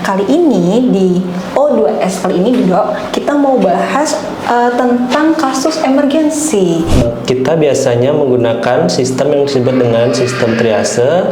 kali ini di O2S kali ini Dok, kita mau bahas tentang kasus emergensi. Kita biasanya menggunakan sistem yang disebut dengan sistem triase.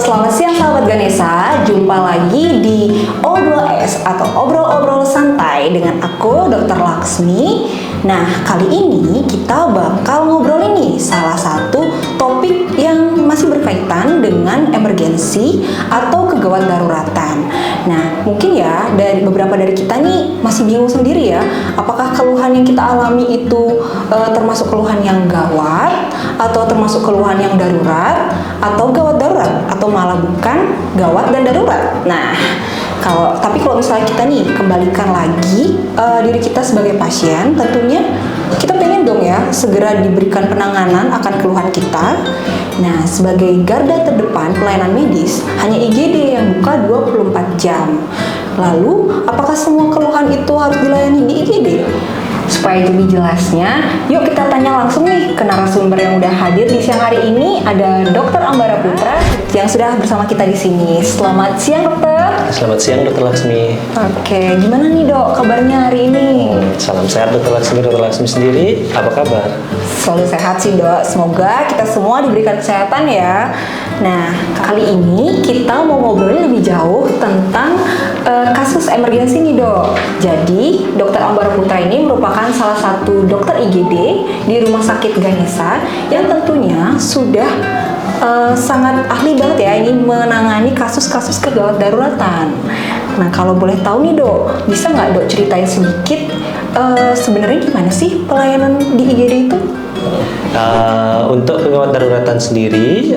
Selamat siang sahabat Ganesha, jumpa lagi di O2S atau Obrol-Obrol Santai dengan aku Dr. Laksmi. Nah, kali ini kita bakal ngobrol ini salah satu topik yang masih berkaitan dengan emergensi atau kegawat daruratan. Nah, mungkin ya beberapa dari kita nih masih bingung sendiri ya, apakah keluhan yang kita alami itu termasuk keluhan yang gawat atau termasuk keluhan yang darurat atau gawat darurat atau malah bukan gawat dan darurat. Nah, tapi kalau misalnya kita nih kembalikan lagi diri kita sebagai pasien, tentunya kita pengen dong ya segera diberikan penanganan akan keluhan kita. Nah, sebagai garda terdepan pelayanan medis, hanya IGD yang buka 24 jam. Lalu, apakah semua keluhan itu harus dilayani di IGD? Supaya lebih jelasnya, yuk kita tanya langsung nih ke narasumber yang udah hadir di siang hari ini. Ada Dr. Ambara Putra yang sudah bersama kita di sini. Selamat siang, Dokter. Selamat siang, Dr. Laksmi. Oke, gimana nih Dok kabarnya hari ini? Salam sehat, Dr. Laksmi. Dr. Laksmi sendiri, apa kabar? Selalu sehat sih Dok. Semoga kita semua diberikan kesehatan ya. Nah, kali ini kita mau ngobrolin lebih jauh tentang kasus emergensi nih Dok. Jadi, Dr. Ambara Putra ini merupakan salah satu dokter IGD di Rumah Sakit Ganesha yang tentunya sudah sangat ahli banget ya ini menangani kasus-kasus kegawat daruratan. Nah, kalau boleh tahu nih Dok, bisa nggak Dok ceritain sedikit sebenarnya gimana sih pelayanan di IGD itu? Untuk kegawat daruratan sendiri,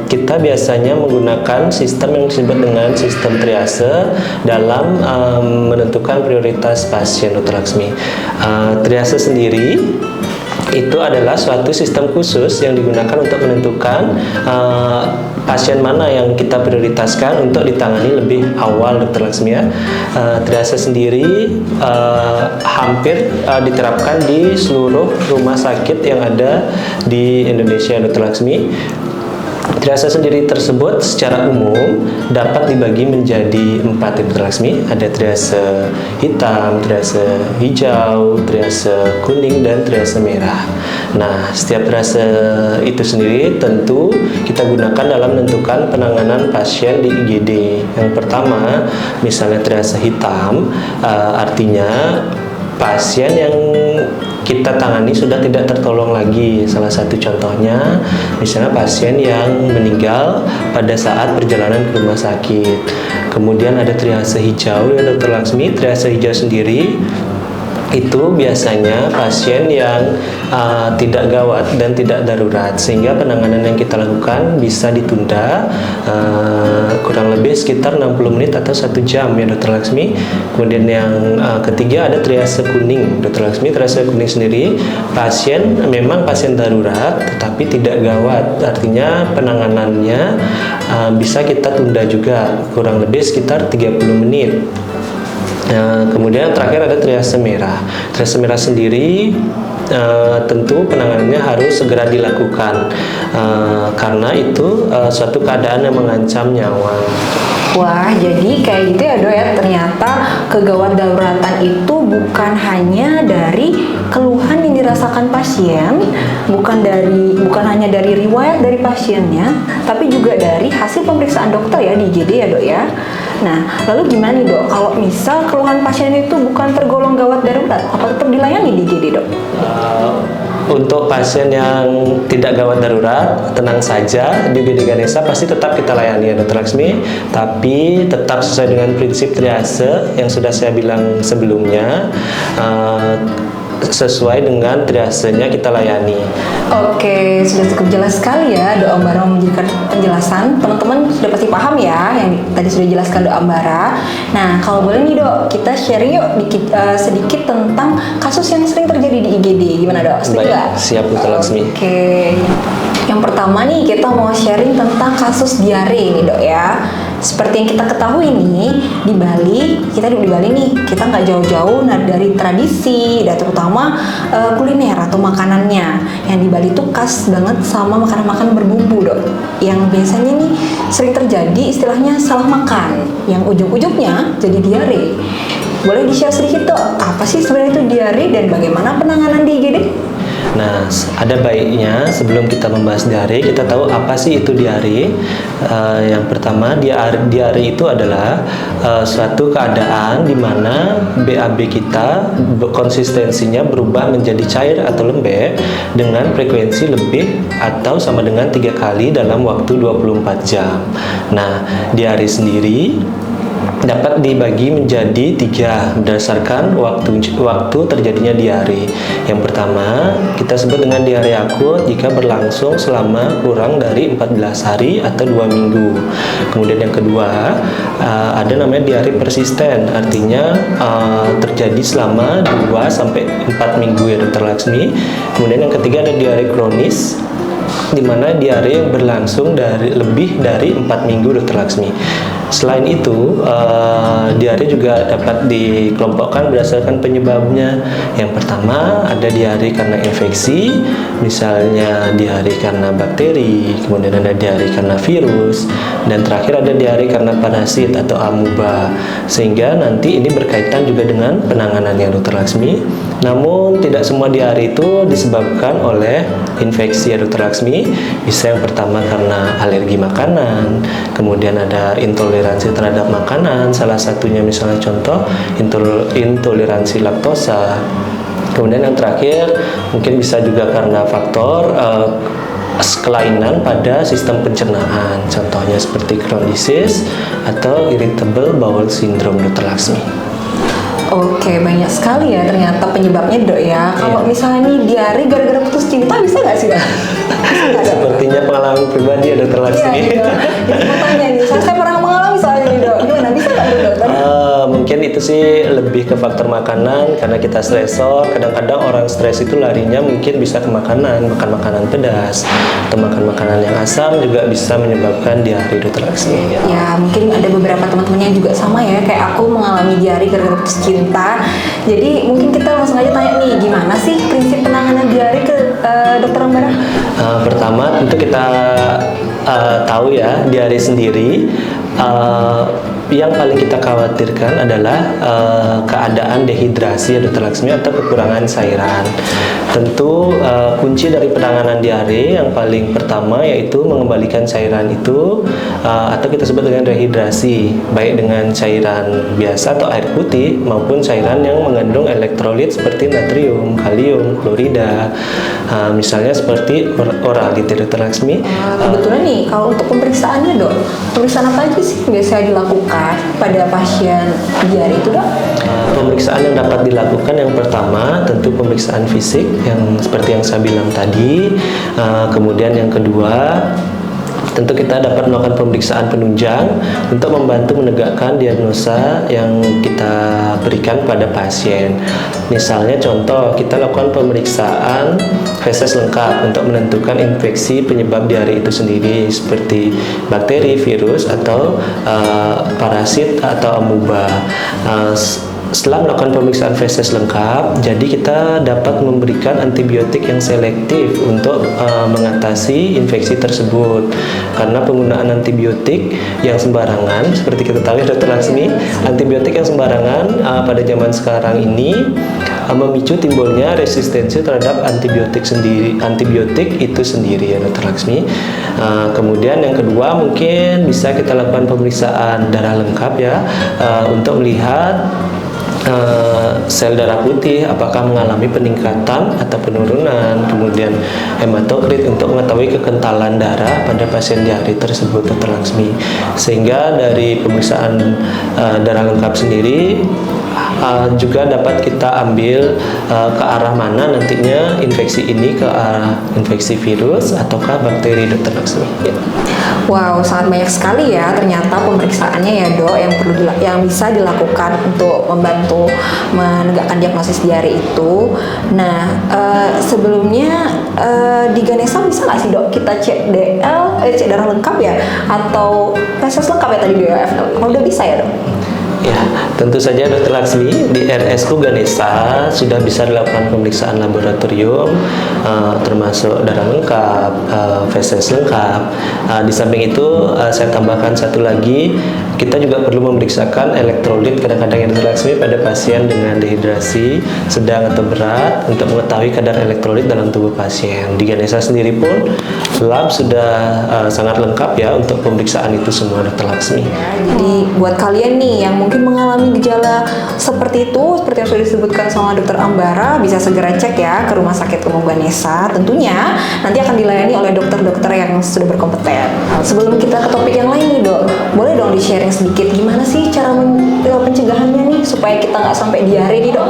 kita biasanya menggunakan sistem yang disebut dengan sistem triase dalam menentukan prioritas pasien, Dr. Laksmi. Triase sendiri itu adalah suatu sistem khusus yang digunakan untuk menentukan pasien mana yang kita prioritaskan untuk ditangani lebih awal, Dr. Laksmi ya. Triase sendiri hampir diterapkan di seluruh rumah sakit yang ada di Indonesia, Dr. Laksmi. Triase sendiri tersebut secara umum dapat dibagi menjadi 4, Dr. Laksmi. Ada triase hitam, triase hijau, triase kuning, dan triase merah. Nah, setiap triase itu sendiri tentu kita gunakan dalam menentukan penanganan pasien di IGD. Yang pertama, misalnya triase hitam, artinya pasien yang kita tangani sudah tidak tertolong lagi. Salah satu contohnya, misalnya pasien yang meninggal pada saat perjalanan ke rumah sakit. Kemudian ada triase hijau ya, Dr. Laksmi. Triase hijau sendiri itu biasanya pasien yang tidak gawat dan tidak darurat, sehingga penanganan yang kita lakukan bisa ditunda kurang lebih sekitar 60 menit atau 1 jam ya, Dr. Laksmi. Kemudian yang ketiga ada triase kuning, Dr. Laksmi. Triase kuning sendiri memang pasien darurat tetapi tidak gawat, artinya penanganannya bisa kita tunda juga kurang lebih sekitar 30 menit. Kemudian terakhir ada triase merah. Triase merah sendiri tentu penanganannya harus segera dilakukan karena itu suatu keadaan yang mengancam nyawa. Wah, jadi kayak gitu ya Dok ya, ternyata kegawat daruratan itu bukan hanya dari keluhan yang dirasakan pasien, bukan hanya dari riwayat dari pasiennya, tapi juga dari hasil pemeriksaan dokter ya di IGD ya Dok ya. Nah, lalu gimana nih Dok, kalau misal keluhan pasien itu bukan tergolong gawat darurat, apa tetap dilayani di IGD Dok? Untuk pasien yang tidak gawat darurat, tenang saja, di UGD Ganesha pasti tetap kita layani ya, Dr. Laksmi, tapi tetap sesuai dengan prinsip triase yang sudah saya bilang sebelumnya. Sesuai dengan triasenya kita layani. Oke, sudah cukup jelas sekali ya Dok Ambara memberikan penjelasan. Teman-teman sudah pasti paham ya yang tadi sudah dijelaskan Dok Ambara. Nah, kalau boleh nih Dok, kita sharing yuk sedikit tentang kasus yang sering terjadi di IGD. Gimana Dok? Setuju nggak? Siap, Dr. Laksmi. Oke. Yang pertama nih kita mau sharing tentang kasus diare nih dok ya. Seperti yang kita ketahui nih di Bali, kita di Bali nih kita nggak jauh-jauh dari tradisi dan terutama kuliner atau makanannya. Yang di Bali tuh khas banget sama makanan-makanan berbumbu dok. Yang biasanya nih sering terjadi istilahnya salah makan, yang ujung-ujungnya jadi diare. Boleh di-share sedikit dok, apa sih sebenarnya itu diare dan bagaimana penanganan di IGD? Nah, ada baiknya sebelum kita membahas diare, kita tahu apa sih itu diare. Yang pertama, diare itu adalah suatu keadaan di mana BAB kita konsistensinya berubah menjadi cair atau lembek dengan frekuensi lebih atau sama dengan 3 kali dalam waktu 24 jam. Nah, diare sendiri dapat dibagi menjadi 3 berdasarkan waktu terjadinya diare. Yang pertama kita sebut dengan diare akut jika berlangsung selama kurang dari 14 hari atau 2 minggu. Kemudian yang kedua ada namanya diare persisten, artinya terjadi selama 2 sampai 4 minggu ya Dr. Laksmi. Kemudian yang ketiga ada diare kronis, di mana diare yang berlangsung lebih dari 4 minggu Dr. Laksmi. Selain itu, diare juga dapat dikelompokkan berdasarkan penyebabnya. Yang pertama ada diare karena infeksi, misalnya diare karena bakteri, kemudian ada diare karena virus, dan terakhir ada diare karena parasit atau amuba. Sehingga nanti ini berkaitan juga dengan penanganannya Dr. Laksmi. Namun tidak semua diare itu disebabkan oleh infeksi ya Dr. Laksmi. Bisa yang pertama karena alergi makanan, kemudian ada intoleransi terhadap makanan, salah satunya misalnya contoh intoleransi laktosa. Kemudian yang terakhir mungkin bisa juga karena faktor kelainan pada sistem pencernaan, contohnya seperti Crohn's disease atau irritable bowel syndrome Dr. Laksmi. Oke, banyak sekali ya ternyata penyebabnya dok ya. Kalau misalnya nih diare gara-gara putus cinta bisa nggak sih dok? Sepertinya pengalaman pribadi ya Dr. Laksmi. Iya, mau tanya nih, saya pernah mengalami soalnya nih dok. Gimana, bisa nggak tuh dokter? Mungkin itu sih lebih ke faktor makanan, karena kita stresor. Kadang-kadang orang stres itu larinya mungkin bisa ke makanan, makan makanan pedas atau makan makanan yang asam juga bisa menyebabkan diare Dr. Laksmi. Ya mungkin ada beberapa teman-teman yang juga sama ya, kayak aku mengalami diare gara-gara putus cinta. Jadi mungkin kita langsung aja tanya nih, gimana sih prinsip penanganan diare ke dokter Ambara? Pertama tentu kita tahu ya, diare sendiri yang paling kita khawatirkan adalah keadaan dehidrasi ya Dr. Laksmi atau kekurangan cairan. Tentu kunci dari penanganan diare yang paling pertama yaitu mengembalikan cairan itu atau kita sebut dengan rehidrasi, baik dengan cairan biasa atau air putih maupun cairan yang mengandung elektrolit seperti natrium, kalium, klorida, misalnya seperti oralit ya Dr. Laksmi. Kebetulan nih kalau untuk pemeriksaannya dok, pemeriksaan apa aja sih biasanya dilakukan pada pasien diare itu dok? Pemeriksaan yang dapat dilakukan yang pertama tentu pemeriksaan fisik yang seperti yang saya bilang tadi. Kemudian yang kedua tentu kita dapat melakukan pemeriksaan penunjang untuk membantu menegakkan diagnosa yang kita berikan pada pasien. Misalnya contoh, kita lakukan pemeriksaan feses lengkap untuk menentukan infeksi penyebab diare itu sendiri seperti bakteri, virus, atau parasit atau amuba. Setelah melakukan pemeriksaan feses lengkap, jadi kita dapat memberikan antibiotik yang selektif untuk mengatasi infeksi tersebut. Karena penggunaan antibiotik yang sembarangan, seperti kita tahu ya Dr. Laksmi, antibiotik yang sembarangan pada zaman sekarang ini memicu timbulnya resistensi terhadap antibiotik itu sendiri ya Dr. Laksmi. Kemudian yang kedua mungkin bisa kita lakukan pemeriksaan darah lengkap ya untuk melihat sel darah putih apakah mengalami peningkatan atau penurunan, kemudian hematokrit untuk mengetahui kekentalan darah pada pasien diare tersebut Dr. Laksmi. Sehingga dari pemeriksaan darah lengkap sendiri juga dapat kita ambil ke arah mana nantinya infeksi ini, ke arah infeksi virus ataukah bakteri Dr. Laksmi. Ya. Wow, sangat banyak sekali ya ternyata pemeriksaannya ya dok yang bisa dilakukan untuk membantu menegakkan diagnosis diare itu. Nah, sebelumnya di Ganesha bisa nggak sih dok kita cek cek darah lengkap ya, atau feses lengkap ya tadi DOF? Kalau udah bisa ya dok? Ya, tentu saja Dr. Laksmi di RSku Ganesha sudah bisa dilakukan pemeriksaan laboratorium termasuk darah lengkap, feses lengkap. Di samping itu saya tambahkan satu lagi, kita juga perlu memeriksakan elektrolit kadang-kadang ya Dr. Laksmi pada pasien dengan dehidrasi sedang atau berat untuk mengetahui kadar elektrolit dalam tubuh pasien. Di Ganesha sendiri pun lab sudah sangat lengkap ya untuk pemeriksaan itu semua Dr. Laksmi. Jadi buat kalian nih yang mungkin mengalami gejala seperti itu, seperti yang sudah disebutkan sama Dokter Ambara, bisa segera cek ya ke Rumah Sakit Umum Ganesha. Tentunya nanti akan dilayani oleh dokter-dokter yang sudah berkompeten. Sebelum kita ke topik yang lain nih dok, boleh dong di-sharing sedikit gimana sih cara pencegahannya nih supaya kita nggak sampai diare nih dok?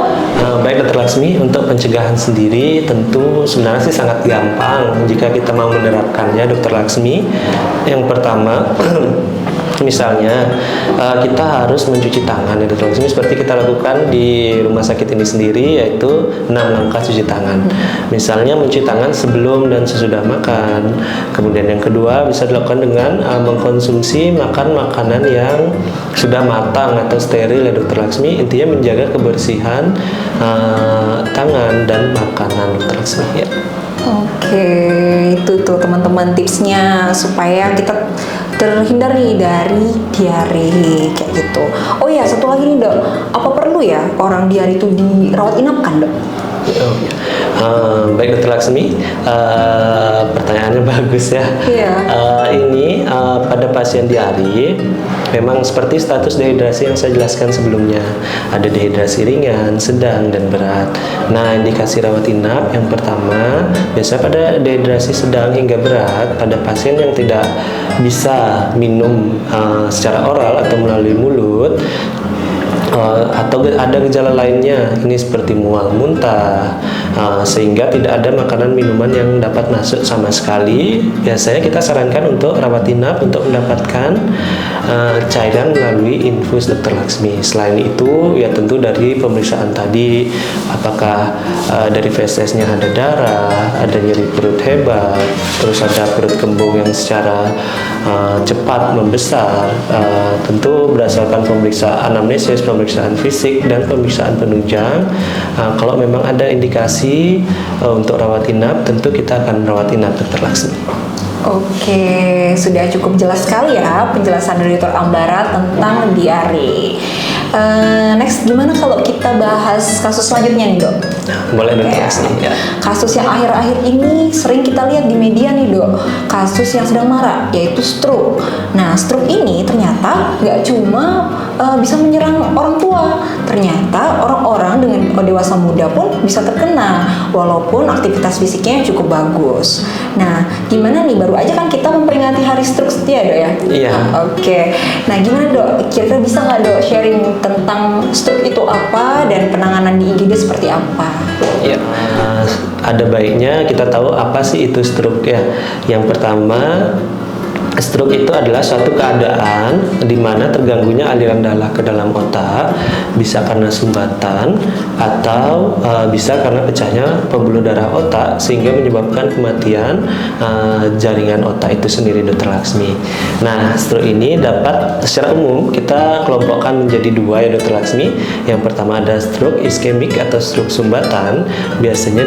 Baik Dr. Laksmi, untuk pencegahan sendiri tentu sebenarnya sih sangat gampang jika kita mau menerapkannya Dr. Laksmi. Yang pertama misalnya kita harus mencuci tangan ya Dr. Laksmi, seperti kita lakukan di rumah sakit ini sendiri, yaitu 6 langkah cuci tangan. Misalnya mencuci tangan sebelum dan sesudah makan. Kemudian yang kedua bisa dilakukan dengan mengkonsumsi makanan yang sudah matang atau steril ya Dr. Laksmi. Intinya menjaga kebersihan tangan dan makanan Dr. Laksmi ya. Oke, itu tuh teman-teman tipsnya supaya kita terhindar nih dari diare kayak gitu. Oh ya, satu lagi nih dok, apa perlu ya orang diare itu dirawat inap kan dok? Baik Dr. Laksmi, pertanyaannya bagus ya. Iya. Ini pada pasien diare memang seperti status dehidrasi yang saya jelaskan sebelumnya. Ada dehidrasi ringan, sedang, dan berat. Nah, indikasi rawat inap yang pertama biasanya pada dehidrasi sedang hingga berat pada pasien yang tidak bisa minum secara oral atau melalui mulut, atau ada gejala lainnya, ini seperti mual, muntah, sehingga tidak ada makanan minuman yang dapat masuk sama sekali. Biasanya kita sarankan untuk rawat inap untuk mendapatkan cairan melalui infus Dr. Laksmi. Selain itu ya tentu dari pemeriksaan tadi, apakah dari fesesnya ada darah, ada nyeri perut hebat, terus ada perut kembung yang secara cepat membesar, tentu berdasarkan pemeriksaan anamnesis, pemeriksaan fisik, dan pemeriksaan penunjang. Kalau memang ada indikasi untuk rawat inap, tentu kita akan rawat inap Dr. Laksmi. Oke, sudah cukup jelas sekali ya penjelasan dari Dr. Ambara tentang diare. Next, gimana kalau kita bahas kasus selanjutnya nih dok? Boleh Dr. Laksmi ya. Kasus yang akhir-akhir ini sering kita lihat di media nih dok, kasus yang sedang marak yaitu stroke. Nah, stroke ini ternyata nggak cuma bisa menyerang orang tua, ternyata orang-orang dengan dewasa muda pun bisa terkena walaupun aktivitas fisiknya cukup bagus. Nah, gimana nih, baru aja kan kita memperingati Hari Stroke Setia dok ya? Iya. Oke, nah gimana dok? Kira-kira bisa nggak dok sharing tentang stroke itu apa dan penanganan di IGD seperti apa? Ya, ada baiknya kita tahu apa sih itu stroke ya. Yang pertama, stroke itu adalah suatu keadaan di mana terganggunya aliran darah ke dalam otak, bisa karena sumbatan atau bisa karena pecahnya pembuluh darah otak sehingga menyebabkan kematian jaringan otak itu sendiri Dr. Laksmi. Nah, stroke ini dapat secara umum kita kelompokkan menjadi dua ya Dr. Laksmi. Yang pertama ada stroke iskemik atau stroke sumbatan, biasanya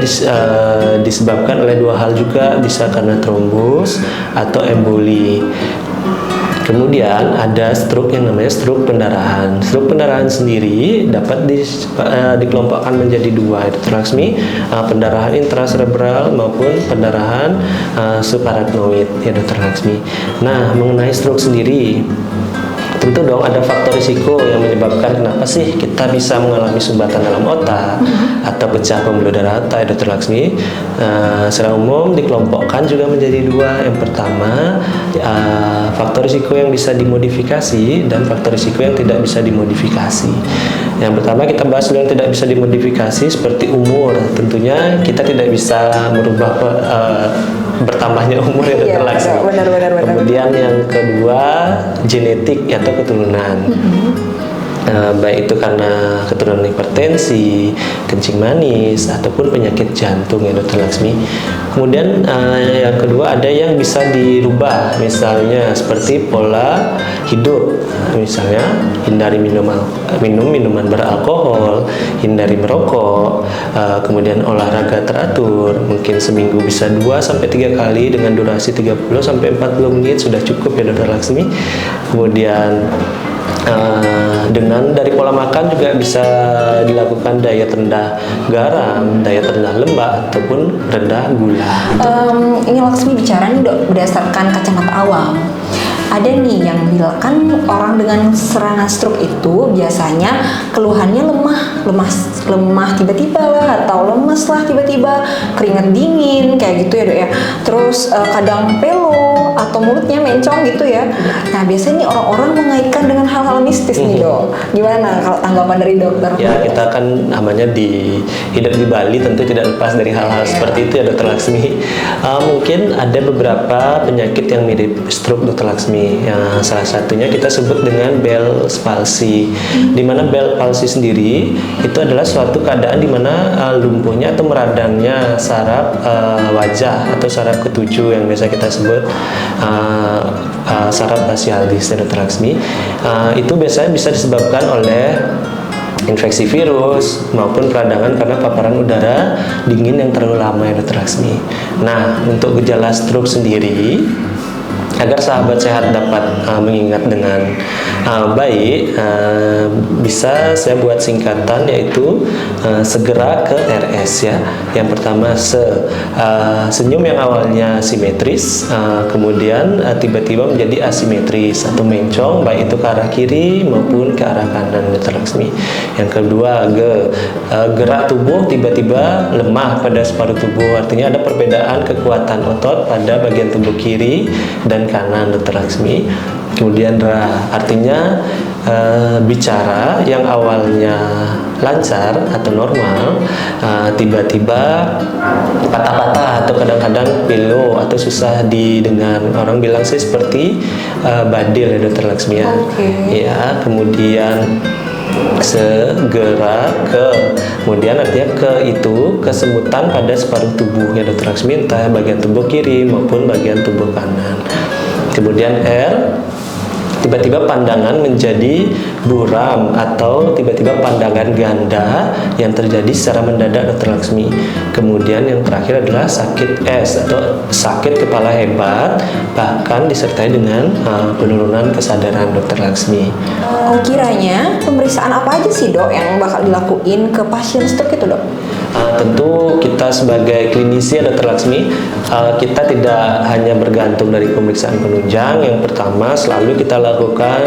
disebabkan oleh dua hal juga, bisa karena trombus atau emboli. Kemudian ada stroke yang namanya stroke pendarahan. Stroke pendarahan sendiri dapat dikelompokkan menjadi dua, Dr. Laksmi, pendarahan intracerebral maupun pendarahan subarachnoid ya Dr. Laksmi. Nah, mengenai stroke sendiri, tentu dong ada faktor risiko yang menyebabkan kenapa sih kita bisa mengalami sumbatan dalam otak atau pecah pembuluh darah otak, Dr. Laksmi. Secara umum dikelompokkan juga menjadi dua. Yang pertama, faktor risiko yang bisa dimodifikasi dan faktor risiko yang tidak bisa dimodifikasi. Yang pertama kita bahas dulu yang tidak bisa dimodifikasi seperti umur. Tentunya kita tidak bisa merubah bertambahnya umur ya Dr. Laksmi. Benar. Kemudian yang kedua genetik atau keturunan. Baik itu karena keturunan hipertensi, kencing manis, ataupun penyakit jantung ya Dokter Laksmi. Kemudian yang kedua ada yang bisa dirubah, misalnya seperti pola hidup, misalnya hindari minum minuman beralkohol, hindari merokok, kemudian olahraga teratur, mungkin seminggu bisa 2-3 kali dengan durasi 30-40 menit sudah cukup ya Dokter Laksmi. Kemudian dengan dari pola makan juga bisa dilakukan diet rendah garam, diet rendah lemak ataupun rendah gula. Ini Laksmi bicara nih Dok, berdasarkan kacamata awam. Ada nih yang bilang kan orang dengan serangan stroke itu biasanya keluhannya lemah tiba-tiba lah, atau lemes lah tiba-tiba, keringat dingin kayak gitu ya Dok ya. Terus kadang pelo atau mulutnya mencong gitu ya. Nah biasanya nih orang-orang mengaitkan dengan hal-hal mistis nih Dok. Gimana kalau tanggapan dari dokter? Ya kita kan namanya hidup di Bali tentu tidak lepas dari hal-hal seperti itu ya Dokter Laksmi. Mungkin ada beberapa penyakit yang mirip stroke Dokter Laksmi. Salah satunya kita sebut dengan Bell's palsy. Di mana Bell's palsy sendiri itu adalah suatu keadaan di mana lumpuhnya atau meradangnya saraf wajah atau saraf ketujuh yang biasa kita sebut saraf facialis Dokter Laksmi. Itu biasanya bisa disebabkan oleh infeksi virus maupun peradangan karena paparan udara dingin yang terlalu lama ya Dokter Laksmi. Nah, untuk gejala stroke sendiri, agar sahabat sehat dapat mengingat dengan baik, bisa saya buat singkatan yaitu segera ke RS ya. Yang pertama senyum yang awalnya simetris, kemudian tiba-tiba menjadi asimetris atau mencong, baik itu ke arah kiri maupun ke arah kanan Dokter Laksmi. Yang kedua gerak tubuh tiba-tiba lemah pada separuh tubuh, artinya ada perbedaan kekuatan otot pada bagian tubuh kiri dan kanan Dokter Laksmi. Kemudian artinya bicara yang awalnya lancar atau normal tiba-tiba patah-patah atau kadang-kadang pilu atau susah didengar. Orang bilang sih seperti badil ya Dokter Laksmi ya. Ya, kemudian segera kemudian artinya itu kesemutan pada separuh tubuh ya Dokter Laksmi, entah bagian tubuh kiri maupun bagian tubuh kanan. Kemudian tiba-tiba pandangan menjadi buram atau tiba-tiba pandangan ganda yang terjadi secara mendadak Dokter Laksmi. Kemudian yang terakhir adalah sakit atau sakit kepala hebat, bahkan disertai dengan penurunan kesadaran Dokter Laksmi. Kiranya pemeriksaan apa aja sih Dok yang bakal dilakuin ke pasien stroke itu Dok? Tentu kita sebagai klinisi Dokter Laksmi, kita tidak hanya bergantung dari pemeriksaan penunjang. Yang pertama selalu kita lakukan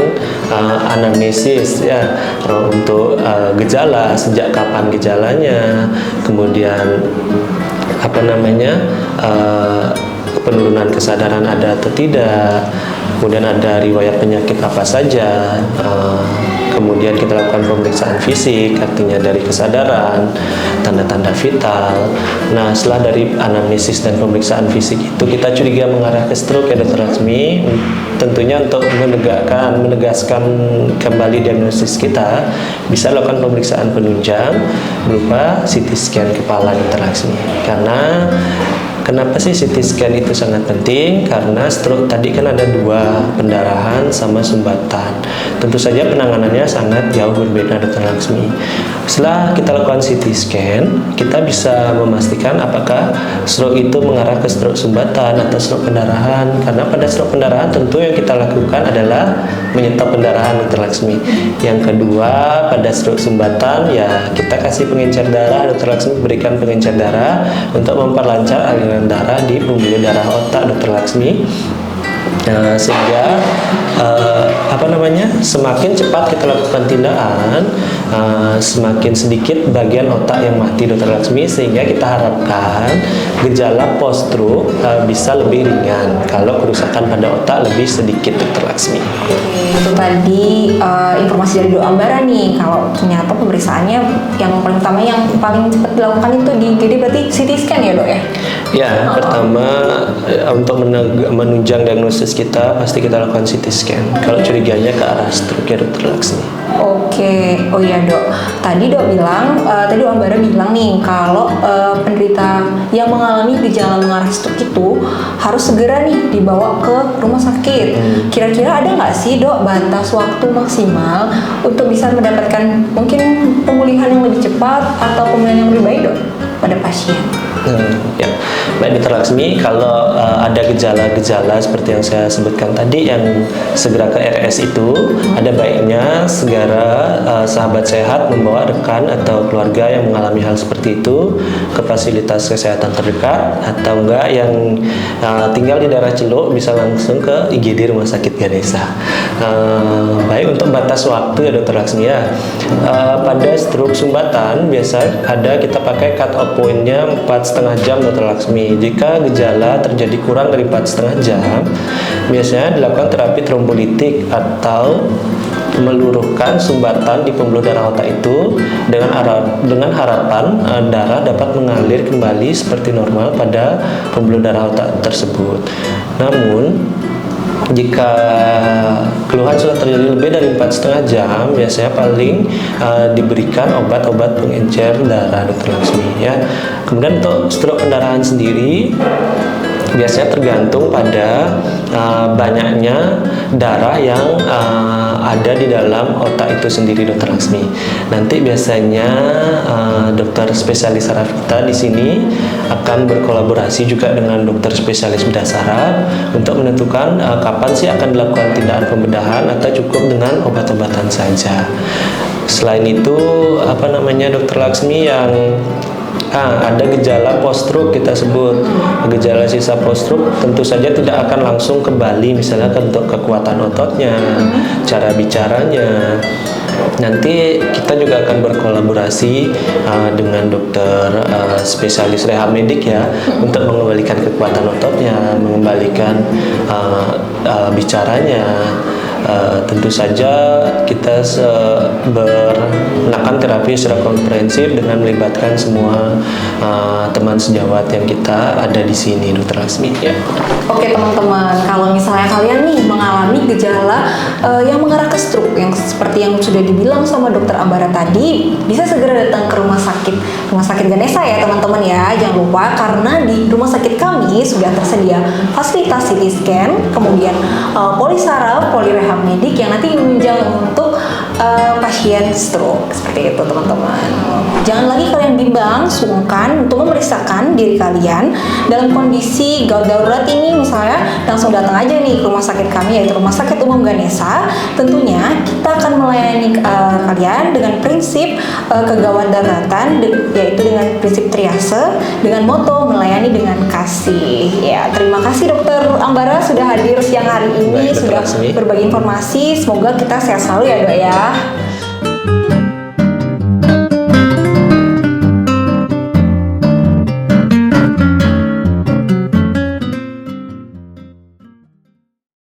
anamnesis ya, untuk gejala, sejak kapan gejalanya, kemudian penurunan kesadaran ada atau tidak, kemudian ada riwayat penyakit apa saja, kemudian kita lakukan pemeriksaan fisik, artinya dari kesadaran, tanda-tanda vital. Nah, setelah dari anamnesis dan pemeriksaan fisik itu kita curiga mengarah ke stroke ya Dokter Laksmi, tentunya untuk menegaskan kembali diagnosis kita, bisa lakukan pemeriksaan penunjang berupa CT scan kepala Dokter Laksmi. Karena kenapa sih CT scan itu sangat penting? Karena stroke tadi kan ada 2, pendarahan sama sumbatan. Tentu saja penanganannya sangat jauh berbeda Dokter Laksmi. Setelah kita lakukan CT scan, kita bisa memastikan apakah stroke itu mengarah ke stroke sumbatan atau stroke pendarahan. Karena pada stroke pendarahan tentu yang kita lakukan adalah menyetop pendarahan Dokter Laksmi. Yang kedua, pada stroke sumbatan ya kita kasih pengencer darah Dokter Laksmi, berikan pengencer darah untuk memperlancar aliran darah di pembuluh darah otak Dokter Laksmi. Sehingga semakin cepat kita lakukan tindakan, semakin sedikit bagian otak yang mati Dokter Laksmi, sehingga kita harapkan gejala post stroke bisa lebih ringan kalau kerusakan pada otak lebih sedikit Dokter Laksmi. Itu tadi informasi dari Dok Ambara nih, kalau ternyata pemeriksaannya yang paling utama yang paling cepat dilakukan itu di IGD berarti CT scan ya Dok ya? Ya, pertama untuk menunjang diagnosis diagnosis kita pasti kita lakukan CT scan. Kalau curiganya ke arah stroke ya Dokter Laksmi. Oke, oh iya dok. Tadi dok bilang, tadi Om Bara bilang nih kalau penderita yang mengalami gejala mengarah stroke itu harus segera nih dibawa ke rumah sakit. Kira-kira ada nggak sih dok batas waktu maksimal untuk bisa mendapatkan mungkin pemulihan yang lebih cepat atau pemulihan yang lebih baik dok pada pasien? Ya, baik Dokter Laksmi, kalau ada gejala-gejala seperti yang saya sebutkan tadi yang segera ke RS itu, ada baiknya segera sahabat sehat membawa rekan atau keluarga yang mengalami hal seperti itu ke fasilitas kesehatan terdekat, atau enggak yang tinggal di daerah Celuk bisa langsung ke IGD Rumah Sakit Ganesha. Baik, untuk batas waktu ya Dokter Laksmi ya, pada stroke sumbatan biasa ada kita pakai cut off point-nya 4,5 jam Dokter Laksmi. Jika gejala terjadi kurang dari 4,5 jam, biasanya dilakukan terapi trombolitik atau meluruhkan sumbatan di pembuluh darah otak itu dengan harapan darah dapat mengalir kembali seperti normal pada pembuluh darah otak tersebut. Namun jika keluhan sudah terjadi lebih dari 4,5 jam, biasanya paling diberikan obat-obat pengencer darah Dokter Laksmi ya. Kemudian untuk stroke pendarahan sendiri biasanya tergantung pada banyaknya darah yang ada di dalam otak itu sendiri Dokter Laksmi. Nanti biasanya dokter spesialis saraf kita di sini akan berkolaborasi juga dengan dokter spesialis bedah saraf untuk menentukan kapan sih akan dilakukan tindakan pembedahan atau cukup dengan obat-obatan saja. Selain itu, Dokter Laksmi yang ada gejala post-stroke kita sebut. Gejala sisa post-stroke tentu saja tidak akan langsung kembali, misalnya untuk kekuatan ototnya, cara bicaranya. Nanti kita juga akan berkolaborasi dengan dokter spesialis rehab medik ya, untuk mengembalikan kekuatan ototnya, mengembalikan bicaranya. Tentu saja kita melakukan terapi secara komprehensif dengan melibatkan semua teman sejawat yang kita ada di sini Dokter Laksmi ya. Oke teman-teman, kalau misalnya kalian nih mengalami gejala yang mengarah ke stroke yang seperti yang sudah dibilang sama Dokter Ambara tadi, bisa segera datang ke Rumah Sakit Ganesha ya teman-teman ya. Jangan lupa karena di rumah sakit kami sudah tersedia fasilitas CT scan, kemudian poli saraf, poli rehab medik yang nanti menunjang untuk pasien stroke seperti itu teman-teman. Jangan lagi kalian bimbang, sungkan untuk memeriksakan diri kalian dalam kondisi gawat darurat ini, misalnya langsung datang aja nih ke rumah sakit kami yaitu Rumah Sakit Umum Ganesha. Tentunya kita akan melayani kalian dengan prinsip kegawat daruratan yaitu dengan prinsip triase dengan moto melayani dengan kasih. Ya, terima kasih Dokter Ambara sudah hadir siang hari ini. Baik, sudah berbagi informasi. Semoga kita sehat selalu ya Dok ya.